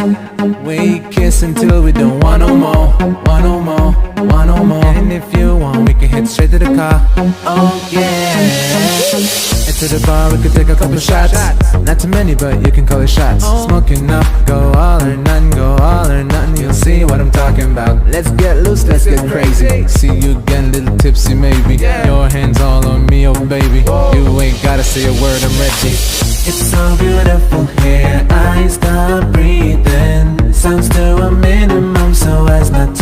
We kiss until we don't want no more, want no more, want no more. And if you want, we can head straight to the car. Oh yeah. Into the bar, we could take a couple shots. Not too many, but you can call it shots. Smoking up, go all or nothing, go all or nothing. You'll see what I'm talking about. Let's get loose, let's get crazy. See you getting a little tipsy maybe. Your hands all on me, oh baby. You ain't gotta say a word, I'm ready. It's so beautiful here, I stop breathing. Sounds to a minimum so as not